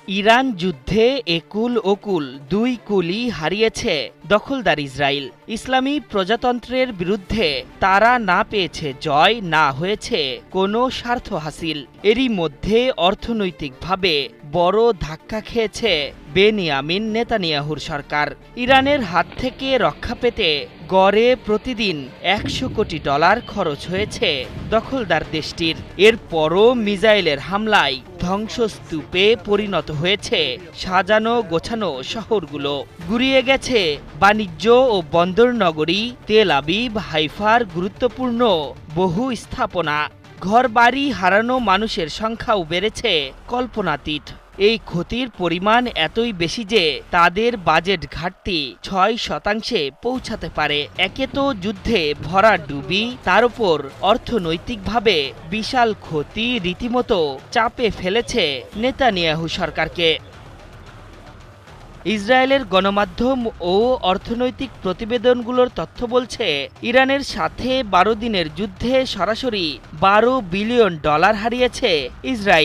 Iran যুদ্ধে একুল ওকুল দুই কুলই হারিয়েছে দখলদার ইসরায়েল। ইসলামী প্রজাতন্ত্রের বিরুদ্ধে তারা না পেয়েছে জয়, না হয়েছে কোনো স্বার্থ হাসিল। এরই মধ্যে অর্থনৈতিকভাবে বড় ধাক্কা খেয়েছে বেনিয়ামিন নেতানিয়াহুর সরকার। ইরানের হাত থেকে রক্ষা পেতে গড়ে প্রতিদিন $100 কোটি খরচ হয়েছে দখলদার দেশটির। এরপরও মিসাইলের হামলায় ধ্বংসস্তূপে পরিণত হয়েছে সাজানো গোছানো শহরগুলো। গুড়িয়ে গেছে বাণিজ্য ও বন্দর নগরী তেল আবিব, হাইফার গুরুত্বপূর্ণ বহু স্থাপনা। ঘরবাড়ি হারানো মানুষের সংখ্যাও বেড়েছে কল্পনাতীত। এই ক্ষতির পরিমাণ এতই বেশি যে তাদের বাজেট ঘাটতি 6% পৌঁছাতে পারে। একে তো যুদ্ধে ভরাডুবি, তার উপর অর্থনৈতিকভাবে বিশাল ক্ষতি রীতিমতো চাপে ফেলেছে নেতানিয়াহু সরকারকে। ইসরায়েলের গণমাধ্যম ও অর্থনৈতিক প্রতিবেদনগুলোর তথ্য বলছে, ইরানের সাথে 12 দিনের যুদ্ধে সরাসরি $12 বিলিয়ন হারিয়েছে ইসরায়েল।